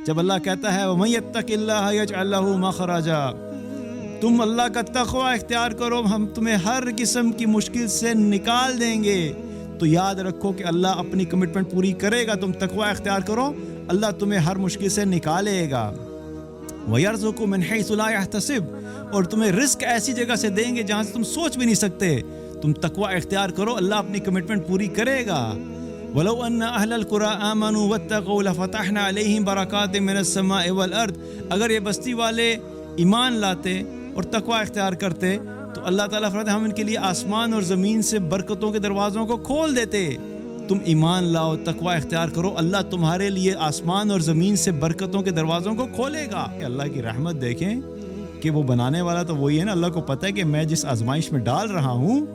جب اللہ کہتا ہے وَمَن يَتَّقِ اللَّهَ يَجْعَلْ لَهُ مَخْرَجًا، تم اللہ کا تقوی اختیار کرو، ہم تمہیں ہر قسم کی مشکل سے نکال دیں گے، تو یاد رکھو کہ اللہ اپنی کمٹمنٹ پوری کرے گا۔ تم تقوی اختیار کرو، اللہ تمہیں ہر مشکل سے نکالے گا۔ وَيَرْزُقُ مِنْ حَيْثُ لَا يَحْتَسِبُ، اور تمہیں رزق ایسی جگہ سے دیں گے جہاں سے تم سوچ بھی نہیں سکتے۔ تم تقوی اختیار کرو، اللہ اپنی کمٹمنٹ پوری کرے گا۔ وَلَوْ أَنَّ أَهْلَ الْقُرَىٰ آمَنُوا وَاتَّقَوْا لَفَتَحْنَا عَلَيْهِمْ بَرَكَاتٍ مِّنَ السَّمَاءِ وَالْأَرْضِ، اگر یہ بستی والے ایمان لاتے اور تقوی اختیار کرتے تو اللہ تعالیٰ فرماتے ہم ان کے لیے آسمان اور زمین سے برکتوں کے دروازوں کو کھول دیتے۔ تم ایمان لاؤ، تقوی اختیار کرو، اللہ تمہارے لیے آسمان اور زمین سے برکتوں کے دروازوں کو کھولے گا۔ کہ اللہ کی رحمت دیکھیں کہ وہ بنانے والا تو وہی ہے نا، اللہ کو پتہ ہے کہ میں جس آزمائش میں ڈال رہا ہوں،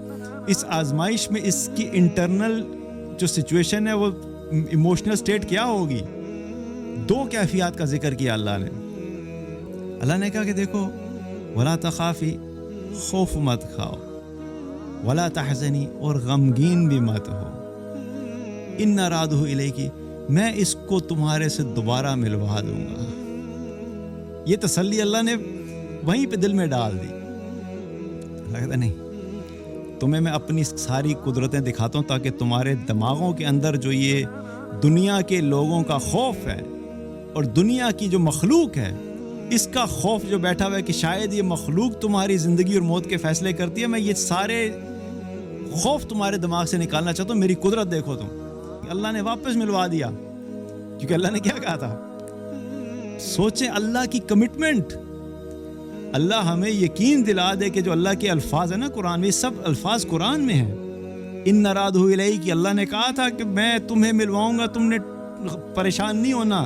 اس آزمائش میں اس کی انٹرنل جو سچویشن ہے وہ ایموشنل سٹیٹ کیا ہوگی۔ دو کیفیات کا ذکر کیا اللہ نے کہا کہ دیکھو ولا تخافی، خوف مت کھاؤ، ولا تحزنی، اور غمگین بھی مت ہو، ان رادہ الیکی، میں اس کو تمہارے سے دوبارہ ملوا دوں گا۔ یہ تسلی اللہ نے وہیں پہ دل میں ڈال دی۔ اللہ کہتا نہیں، تمہیں میں اپنی ساری قدرتیں دکھاتا ہوں تاکہ تمہارے دماغوں کے اندر جو یہ دنیا کے لوگوں کا خوف ہے اور دنیا کی جو مخلوق ہے اس کا خوف جو بیٹھا ہوا ہے کہ شاید یہ مخلوق تمہاری زندگی اور موت کے فیصلے کرتی ہے، میں یہ سارے خوف تمہارے دماغ سے نکالنا چاہتا ہوں۔ میری قدرت دیکھو تم، اللہ نے واپس ملوا دیا، کیونکہ اللہ نے کیا کہا تھا۔ سوچیں اللہ کی کمٹمنٹ، اللہ ہمیں یقین دلا دے کہ جو اللہ کے الفاظ ہیں نا قرآن میں، یہ سب الفاظ قرآن میں ہیں۔ ان رادہ الیہ کہ اللہ نے کہا تھا کہ میں تمہیں ملواؤں گا، تم نے پریشان نہیں ہونا۔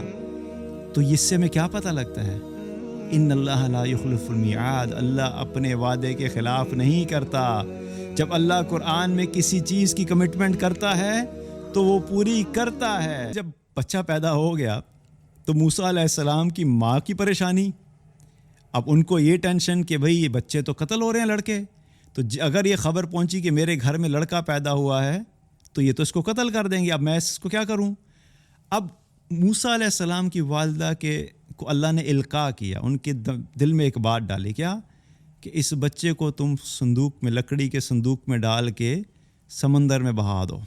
تو اس سے ہمیں کیا پتہ لگتا ہے، ان اللہ لا یخلف المیعاد، اللہ اپنے وعدے کے خلاف نہیں کرتا۔ جب اللہ قرآن میں کسی چیز کی کمٹمنٹ کرتا ہے تو وہ پوری کرتا ہے۔ جب بچہ پیدا ہو گیا تو موسیٰ علیہ السلام کی ماں کی پریشانی، اب ان کو یہ ٹینشن کہ بھئی یہ بچے تو قتل ہو رہے ہیں لڑکے، تو اگر یہ خبر پہنچی کہ میرے گھر میں لڑکا پیدا ہوا ہے تو یہ تو اس کو قتل کر دیں گے، اب میں اس کو کیا کروں۔ اب موسیٰ علیہ السلام کی والدہ کو اللہ نے القاء کیا، ان کے دل میں ایک بات ڈالی، کیا کہ اس بچے کو تم صندوق میں، لکڑی کے صندوق میں ڈال کے سمندر میں بہا دو۔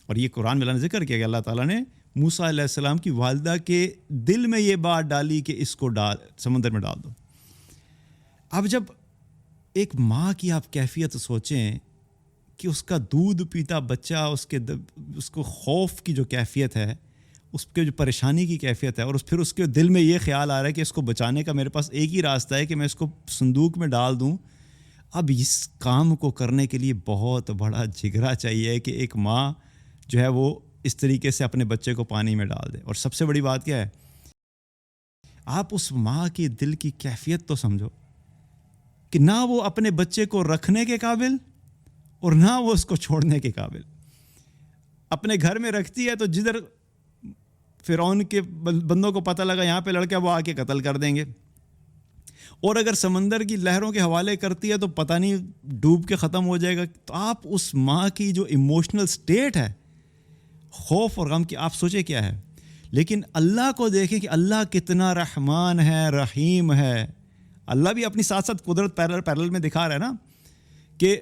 اور یہ قرآن میں اللہ نے ذکر کیا کہ اللہ تعالیٰ نے موسیٰ علیہ السلام کی والدہ کے دل میں یہ بات ڈالی کہ اس کو سمندر میں ڈال دو۔ اب جب ایک ماں کی آپ کیفیت سوچیں کہ اس کا دودھ پیتا بچہ، اس کو خوف کی جو کیفیت ہے، اس کے جو پریشانی کی کیفیت ہے، اور پھر اس کے دل میں یہ خیال آ رہا ہے کہ اس کو بچانے کا میرے پاس ایک ہی راستہ ہے کہ میں اس کو صندوق میں ڈال دوں۔ اب اس کام کو کرنے کے لیے بہت بڑا جگرا چاہیے کہ ایک ماں جو ہے وہ اس طریقے سے اپنے بچے کو پانی میں ڈال دے۔ اور سب سے بڑی بات کیا ہے، آپ اس ماں کی دل کی کیفیت تو سمجھو کہ نہ وہ اپنے بچے کو رکھنے کے قابل اور نہ وہ اس کو چھوڑنے کے قابل۔ اپنے گھر میں رکھتی ہے تو جدھر فرعون کے بندوں کو پتہ لگا یہاں پہ لڑکا، وہ آ کے قتل کر دیں گے، اور اگر سمندر کی لہروں کے حوالے کرتی ہے تو پتہ نہیں ڈوب کے ختم ہو جائے گا۔ تو آپ اس ماں کی جو ایموشنل سٹیٹ ہے خوف اور غم کی، آپ سوچیں کیا ہے۔ لیکن اللہ کو دیکھیں کہ اللہ کتنا رحمان ہے، رحیم ہے۔ اللہ بھی اپنی ساتھ ساتھ قدرت پیرل میں دکھا رہا ہے نا، کہ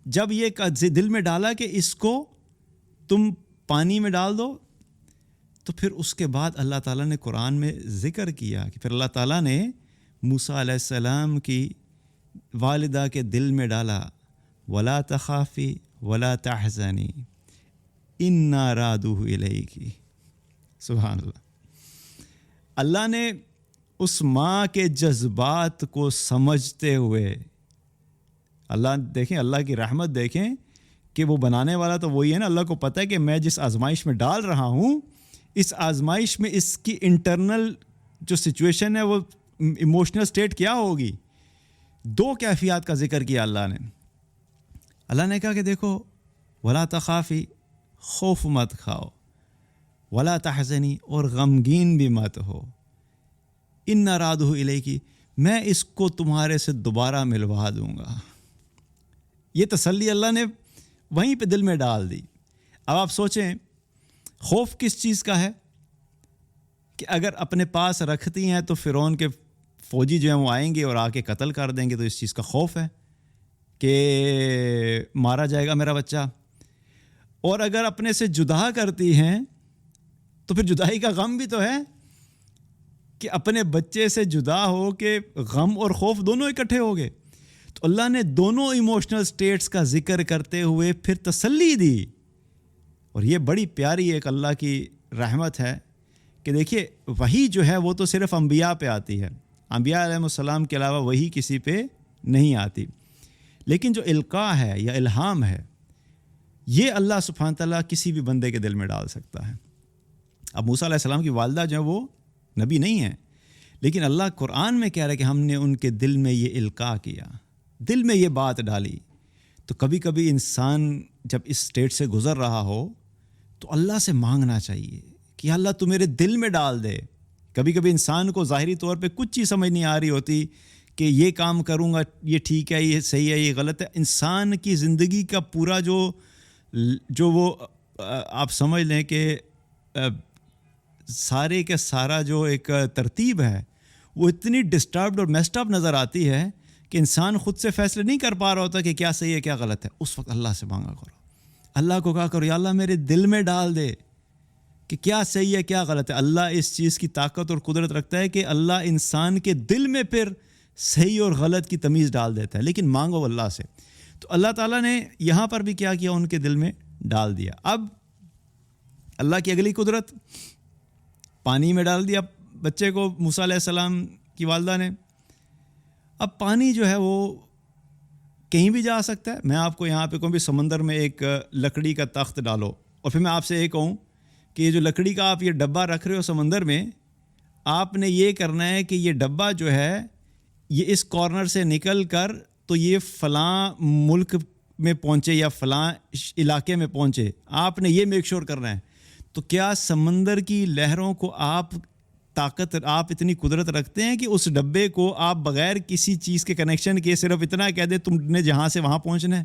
جب یہ دل میں ڈالا کہ اس کو تم پانی میں ڈال دو، تو پھر اس کے بعد اللہ تعالیٰ نے قرآن میں ذکر کیا کہ پھر اللہ تعالیٰ نے موسیٰ علیہ السلام کی والدہ کے دل میں ڈالا، ولا تخافی ولا تحزنی انا رادہ الیکی۔ سبحان اللہ، اللہ نے اس ماں کے جذبات کو سمجھتے ہوئے، اللہ دیکھیں، اللہ کی رحمت دیکھیں کہ وہ بنانے والا تو وہی ہے نا، اللہ کو پتہ ہے کہ میں جس آزمائش میں ڈال رہا ہوں، اس آزمائش میں اس کی انٹرنل جو سچویشن ہے وہ ایموشنل سٹیٹ کیا ہوگی۔ دو کیفیات کا ذکر کیا اللہ نے کہا کہ دیکھو ولا تخافی، خوف مت کھاؤ، ولا تحزنی، اور غمگین بھی مت ہو، ان رادہ الیکی، میں اس کو تمہارے سے دوبارہ ملوا دوں گا۔ یہ تسلی اللہ نے وہیں پہ دل میں ڈال دی۔ اب آپ سوچیں خوف کس چیز کا ہے کہ اگر اپنے پاس رکھتی ہیں تو فرعون کے فوجی جو ہیں وہ آئیں گے اور آ کے قتل کر دیں گے، تو اس چیز کا خوف ہے کہ مارا جائے گا میرا بچہ. اور اگر اپنے سے جدا کرتی ہیں تو پھر جدائی کا غم بھی تو ہے کہ اپنے بچے سے جدا ہو کے غم اور خوف دونوں اکٹھے ہو گئے. تو اللہ نے دونوں ایموشنل سٹیٹس کا ذکر کرتے ہوئے پھر تسلی دی. اور یہ بڑی پیاری ایک اللہ کی رحمت ہے کہ دیکھیے وحی جو ہے وہ تو صرف انبیاء پہ آتی ہے، انبیاء علیہ السلام کے علاوہ وحی کسی پہ نہیں آتی. لیکن جو القاء ہے یا الہام ہے یہ اللہ سبحانہ تعالیٰ کسی بھی بندے کے دل میں ڈال سکتا ہے. اب موسیٰ علیہ السلام کی والدہ جو ہے وہ نبی نہیں ہے، لیکن اللہ قرآن میں کہہ رہا ہے کہ ہم نے ان کے دل میں یہ القاء کیا، دل میں یہ بات ڈالی. تو کبھی کبھی انسان جب اس سٹیٹ سے گزر رہا ہو تو اللہ سے مانگنا چاہیے کہ اللہ تو میرے دل میں ڈال دے. کبھی کبھی انسان کو ظاہری طور پہ کچھ چیز سمجھ نہیں آ رہی ہوتی کہ یہ کام کروں گا یہ ٹھیک ہے، یہ صحیح ہے، یہ غلط ہے. انسان کی زندگی کا پورا جو وہ آپ سمجھ لیں کہ سارے کے سارا جو ایک ترتیب ہے وہ اتنی ڈسٹربڈ اور میسڈ اپ نظر آتی ہے کہ انسان خود سے فیصلے نہیں کر پا رہا ہوتا کہ کیا صحیح ہے کیا غلط ہے. اس وقت اللہ سے مانگا کرو، اللہ کو کہا کرو یا اللہ میرے دل میں ڈال دے کہ کیا صحیح ہے کیا غلط ہے. اللہ اس چیز کی طاقت اور قدرت رکھتا ہے کہ اللہ انسان کے دل میں پھر صحیح اور غلط کی تمیز ڈال دیتا ہے، لیکن مانگو اللہ سے. تو اللہ تعالیٰ نے یہاں پر بھی کیا کیا، ان کے دل میں ڈال دیا. اب اللہ کی اگلی قدرت، پانی میں ڈال دیا بچے کو موسیٰ علیہ السلام کی والدہ نے. اب پانی جو ہے وہ کہیں بھی جا سکتا ہے. میں آپ کو یہاں پہ کہوں بھی سمندر میں ایک لکڑی کا تخت ڈالو اور پھر میں آپ سے یہ کہوں کہ یہ جو لکڑی کا آپ یہ ڈبہ رکھ رہے ہو سمندر میں، آپ نے یہ کرنا ہے کہ یہ ڈبہ جو ہے یہ اس کارنر سے نکل کر تو یہ فلاں ملک میں پہنچے یا فلاں علاقے میں پہنچے، آپ نے یہ میک شور کرنا ہے. تو کیا سمندر کی لہروں کو آپ اتنی قدرت رکھتے ہیں کہ اس ڈبے کو آپ بغیر کسی چیز کے کنیکشن کے صرف اتنا کہہ دیں تم نے جہاں سے وہاں پہنچنا ہے؟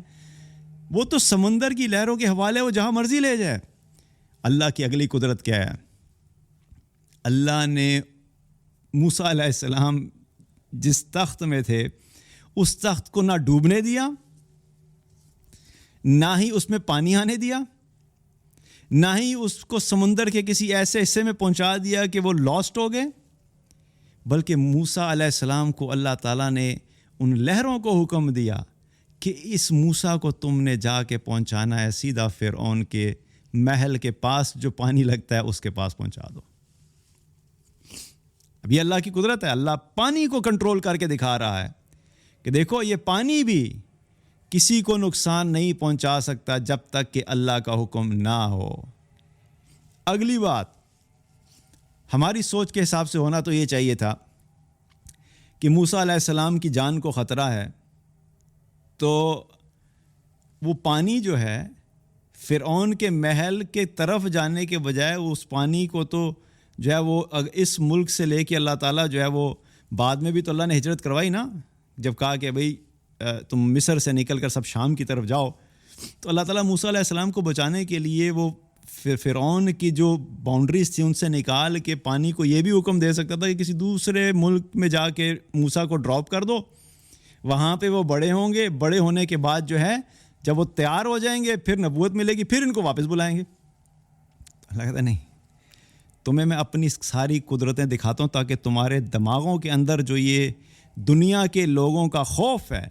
وہ تو سمندر کی لہروں کے حوالے وہ جہاں مرضی لے جائے. اللہ کی اگلی قدرت کیا ہے، اللہ نے موسیٰ علیہ السلام جس تخت میں تھے اس تخت کو نہ ڈوبنے دیا، نہ ہی اس میں پانی آنے دیا، نہ ہی اس کو سمندر کے کسی ایسے حصے میں پہنچا دیا کہ وہ لاسٹ ہو گئے، بلکہ موسیٰ علیہ السلام کو اللہ تعالیٰ نے ان لہروں کو حکم دیا کہ اس موسیٰ کو تم نے جا کے پہنچانا ہے سیدھا فرعون کے محل کے پاس جو پانی لگتا ہے اس کے پاس پہنچا دو. اب یہ اللہ کی قدرت ہے. اللہ پانی کو کنٹرول کر کے دکھا رہا ہے کہ دیکھو یہ پانی بھی کسی کو نقصان نہیں پہنچا سکتا جب تک کہ اللہ کا حکم نہ ہو. اگلی بات ہماری سوچ کے حساب سے ہونا تو یہ چاہیے تھا کہ موسیٰ علیہ السلام کی جان کو خطرہ ہے تو وہ پانی جو ہے فرعون کے محل کے طرف جانے کے بجائے اس پانی کو تو جو ہے وہ اس ملک سے لے کے اللہ تعالیٰ جو ہے وہ بعد میں بھی تو اللہ نے ہجرت کروائی نا، جب کہا کہ بھئی تم مصر سے نکل کر سب شام کی طرف جاؤ، تو اللہ تعالیٰ موسیٰ علیہ السلام کو بچانے کے لیے وہ فرعون کی جو باؤنڈریز تھی ان سے نکال کے پانی کو یہ بھی حکم دے سکتا تھا کہ کسی دوسرے ملک میں جا کے موسیٰ کو ڈراپ کر دو، وہاں پہ وہ بڑے ہوں گے، بڑے ہونے کے بعد جو ہے جب وہ تیار ہو جائیں گے پھر نبوت ملے گی، پھر ان کو واپس بلائیں گے. اللہ کہتا ہے نہیں، تمہیں میں اپنی ساری قدرتیں دکھاتا ہوں تاکہ تمہارے دماغوں کے اندر جو یہ دنیا کے لوگوں کا خوف ہے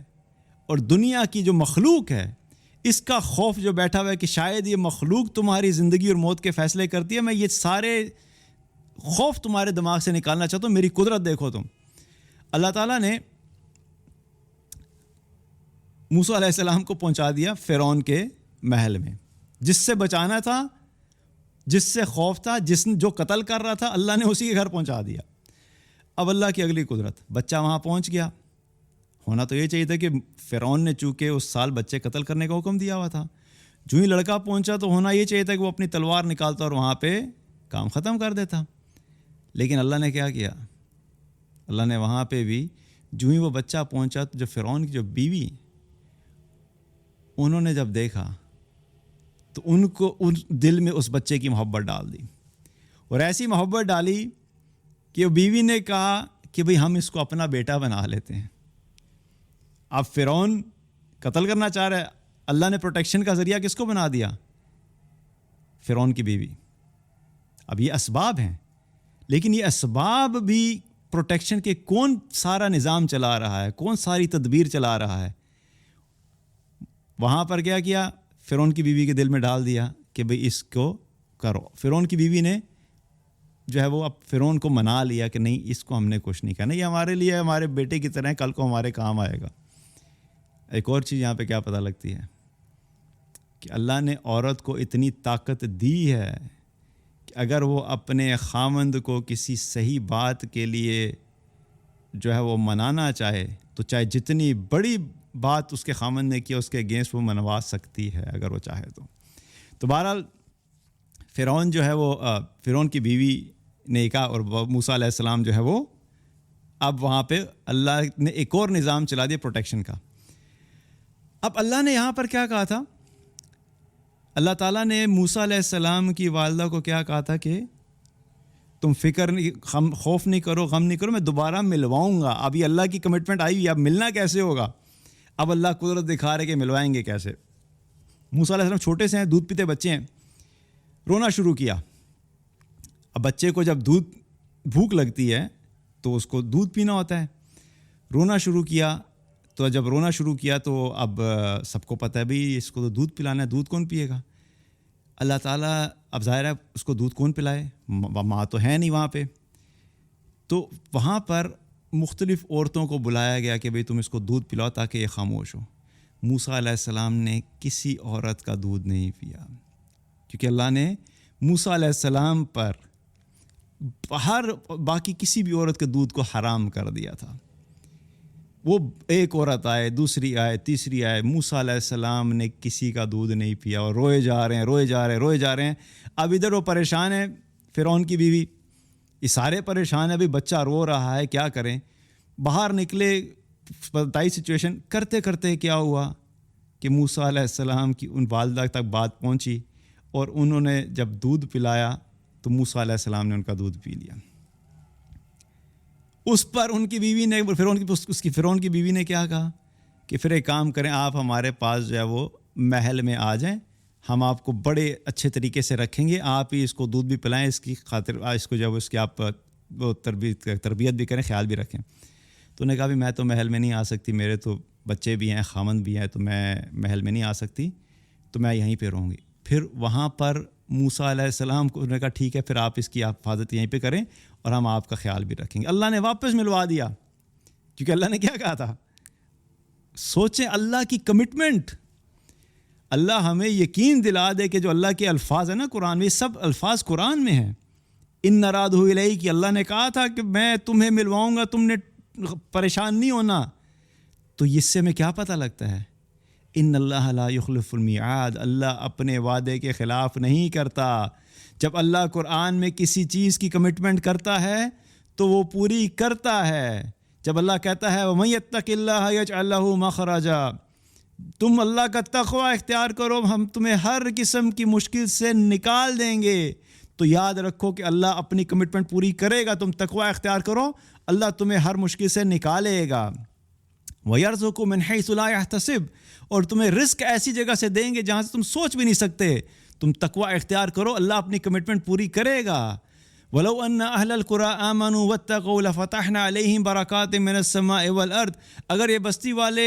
اور دنیا کی جو مخلوق ہے اس کا خوف جو بیٹھا ہوا ہے کہ شاید یہ مخلوق تمہاری زندگی اور موت کے فیصلے کرتی ہے، میں یہ سارے خوف تمہارے دماغ سے نکالنا چاہتا ہوں. میری قدرت دیکھو تم. اللہ تعالیٰ نے موسیٰ علیہ السلام کو پہنچا دیا فرعون کے محل میں. جس سے بچانا تھا، جس سے خوف تھا، جو قتل کر رہا تھا، اللہ نے اسی کے گھر پہنچا دیا. اب اللہ کی اگلی قدرت، بچہ وہاں پہنچ گیا. ہونا تو یہ چاہیے تھا کہ فرعون نے چونکہ اس سال بچے قتل کرنے کا حکم دیا ہوا تھا، جو ہی لڑکا پہنچا تو ہونا یہ چاہیے تھا کہ وہ اپنی تلوار نکالتا اور وہاں پہ کام ختم کر دیتا. لیکن اللہ نے کیا کیا، اللہ نے وہاں پہ بھی جو ہی وہ بچہ پہنچا تو جو فرعون کی جو بیوی، انہوں نے جب دیکھا تو ان کو دل میں اس بچے کی محبت ڈال دی، اور ایسی محبت ڈالی کہ بیوی نے کہا کہ بھئی ہم اس کو اپنا بیٹا بنا لیتے ہیں. اب فرعون قتل کرنا چاہ رہا ہے, اللہ نے پروٹیکشن کا ذریعہ کس کو بنا دیا؟ فرعون کی بیوی. اب یہ اسباب ہیں, لیکن یہ اسباب بھی پروٹیکشن کے کون سارا نظام چلا رہا ہے, کون ساری تدبیر چلا رہا ہے؟ وہاں پر کیا کیا؟ فرعون کی بیوی کے دل میں ڈال دیا کہ بھئی اس کو کرو. فرعون کی بیوی نے جو ہے وہ اب فرعون کو منا لیا کہ نہیں, اس کو ہم نے کچھ نہیں کرنا, یہ ہمارے لیے ہمارے بیٹے کی طرح کل کو ہمارے کام آئے گا. ایک اور چیز یہاں پہ کیا پتہ لگتی ہے کہ اللہ نے عورت کو اتنی طاقت دی ہے کہ اگر وہ اپنے خامند کو کسی صحیح بات کے لیے جو ہے وہ منانا چاہے تو چاہے جتنی بڑی بات اس کے خامند نے کی اس کے اگینسٹ وہ منوا سکتی ہے اگر وہ چاہے تو بہرحال فرعون جو ہے وہ فرعون کی بیوی نے کہا, اور موسیٰ علیہ السلام جو ہے وہ اب وہاں پہ اللہ نے ایک اور نظام چلا دیا پروٹیکشن کا. اب اللہ نے یہاں پر کیا کہا تھا؟ اللہ تعالیٰ نے موسیٰ علیہ السلام کی والدہ کو کیا کہا تھا کہ تم فکر نہیں, خوف نہیں کرو, غم نہیں کرو, میں دوبارہ ملواؤں گا. اب یہ اللہ کی کمٹمنٹ آئی ہوئی, اب ملنا کیسے ہوگا؟ اب اللہ قدرت دکھا رہے کہ ملوائیں گے کیسے. موسیٰ علیہ السلام چھوٹے سے ہیں, دودھ پیتے بچے ہیں, رونا شروع کیا. اب بچے کو جب بھوک لگتی ہے تو اس کو دودھ پینا ہوتا ہے. رونا شروع کیا, تو جب رونا شروع کیا تو اب سب کو پتہ ہے بھئی اس کو تو دودھ پلانا ہے, دودھ کون پیے گا؟ اللہ تعالیٰ اب ظاہر ہے اس کو دودھ کون پلائے, ماں تو ہے نہیں وہاں پہ. تو وہاں پر مختلف عورتوں کو بلایا گیا کہ بھئی تم اس کو دودھ پلاؤ تاکہ یہ خاموش ہو. موسیٰ علیہ السلام نے کسی عورت کا دودھ نہیں پیا, کیونکہ اللہ نے موسیٰ علیہ السلام پر ہر باقی کسی بھی عورت کے دودھ کو حرام کر دیا تھا. وہ ایک عورت آئے, دوسری آئے, تیسری آئے, موسیٰ علیہ السلام نے کسی کا دودھ نہیں پیا اور روئے جا رہے ہیں. اب ادھر وہ پریشان ہے فرعون کی بیوی, یہ سارے پریشان ہیں, ابھی بچہ رو رہا ہے, کیا کریں؟ باہر نکلے, بتائی سچویشن. کرتے کرتے کیا ہوا کہ موسیٰ علیہ السلام کی ان والدہ تک بات پہنچی, اور انہوں نے جب دودھ پلایا تو موسیٰ علیہ السلام نے ان کا دودھ پی لیا. اس پر ان کی بیوی نے فرعون کی بیوی نے کیا کہا کہ پھر ایک کام کریں, آپ ہمارے پاس جو ہے وہ محل میں آ جائیں, ہم آپ کو بڑے اچھے طریقے سے رکھیں گے, آپ ہی اس کو دودھ بھی پلائیں, اس کی خاطر اس کو جو ہے اس کی آپ وہ تربیت بھی کریں, خیال بھی رکھیں. تو انہوں نے کہا بھی میں تو محل میں نہیں آ سکتی, میرے تو بچے بھی ہیں, خامند بھی ہیں, تو میں محل میں نہیں آ سکتی, تو میں یہیں پہ رہوں گی. پھر وہاں پر موسیٰ علیہ السلام کو انہوں نے کہا ٹھیک ہے, پھر آپ اس کی حفاظت یہیں پہ کریں اور ہم آپ کا خیال بھی رکھیں گے. اللہ نے واپس ملوا دیا, کیونکہ اللہ نے کیا کہا تھا. سوچیں اللہ کی کمٹمنٹ. اللہ ہمیں یقین دلا دے کہ جو اللہ کے الفاظ ہیں نا قرآن میں, یہ سب الفاظ قرآن میں ہیں. ان ارادہ الیہ, کہ اللہ نے کہا تھا کہ میں تمہیں ملواؤں گا, تم نے پریشان نہیں ہونا. تو اس سے ہمیں کیا پتہ لگتا ہے؟ ان اللہ لا یخلف المیعاد, اللہ اپنے وعدے کے خلاف نہیں کرتا. جب اللہ قرآن میں کسی چیز کی کمٹمنٹ کرتا ہے تو وہ پوری کرتا ہے. جب اللہ کہتا ہے وَمَن يَتَّقِ اللَّهَ يَجْعَلْ لَهُ مَخْرَجًا, تم اللہ کا تقوی اختیار کرو, ہم تمہیں ہر قسم کی مشکل سے نکال دیں گے. تو یاد رکھو کہ اللہ اپنی کمٹمنٹ پوری کرے گا. تم تقوی اختیار کرو, اللہ تمہیں ہر مشکل سے نکالے گا. وَيَرْزُقُ مِنْ حَيْثُ لَا يَحْتَسِبُ, اور تمہیں رزق ایسی جگہ سے دیں گے جہاں سے تم سوچ بھی نہیں سکتے. تم تقوی اختیار کرو, اللہ اپنی کمٹمنٹ پوری کرے گا. وَلَوْ أَنَّ أَهْلَ الْقُرَىٰ آمَنُوا وَاتَّقَوْا لَفَتَحْنَا عَلَيْهِمْ بَرَكَاتٍ مِّنَ السَّمَاءِ وَالْأَرْضِ, اگر یہ بستی والے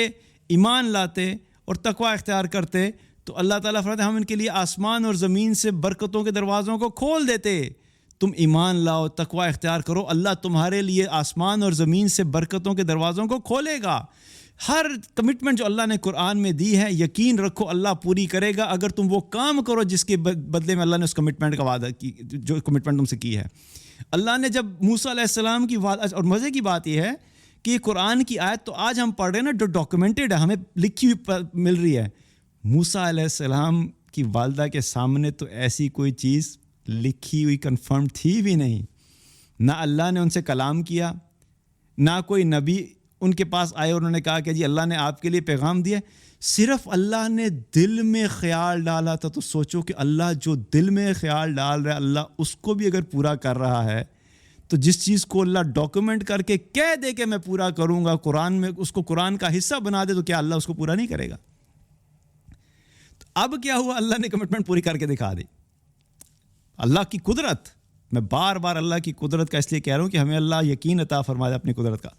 ایمان لاتے اور تقوی اختیار کرتے تو اللہ تعالیٰ فرماتے ہم ان کے لیے آسمان اور زمین سے برکتوں کے دروازوں کو کھول دیتے. تم ایمان لاؤ, تقوی اختیار کرو, اللہ تمہارے لیے آسمان اور زمین سے برکتوں کے دروازوں کو کھولے گا. ہر کمٹمنٹ جو اللہ نے قرآن میں دی ہے, یقین رکھو اللہ پوری کرے گا, اگر تم وہ کام کرو جس کے بدلے میں اللہ نے اس کمٹمنٹ کا وعدہ کی, جو کمٹمنٹ تم سے کی ہے. اللہ نے جب موسیٰ علیہ السلام کی اور مزے کی بات یہ ہے کہ یہ قرآن کی آیت تو آج ہم پڑھ رہے ہیں نا, جو ڈاکیومنٹڈ ہے, ہمیں لکھی ہوئی مل رہی ہے. موسیٰ علیہ السلام کی والدہ کے سامنے تو ایسی کوئی چیز لکھی ہوئی کنفرم تھی بھی نہیں. نہ اللہ نے ان سے کلام کیا, نہ کوئی نبی ان کے پاس آئے اور انہوں نے کہا کہ جی اللہ نے آپ کے لیے پیغام دیا. صرف اللہ نے دل میں خیال ڈالا تھا. تو سوچو کہ اللہ جو دل میں خیال ڈال رہا ہے, اللہ اس کو بھی اگر پورا کر رہا ہے تو جس چیز کو اللہ ڈاکومنٹ کر کے کہہ دے کہ میں پورا کروں گا، قرآن میں اس کو قرآن کا حصہ بنا دے، تو کیا اللہ اس کو پورا نہیں کرے گا؟ تو اب کیا ہوا، اللہ نے کمٹمنٹ پوری کر کے دکھا دی۔ اللہ کی قدرت، میں بار بار اللہ کی قدرت کا اس لیے کہہ رہا ہوں کہ ہمیں اللہ یقین عطا فرما دے اپنی قدرت کا۔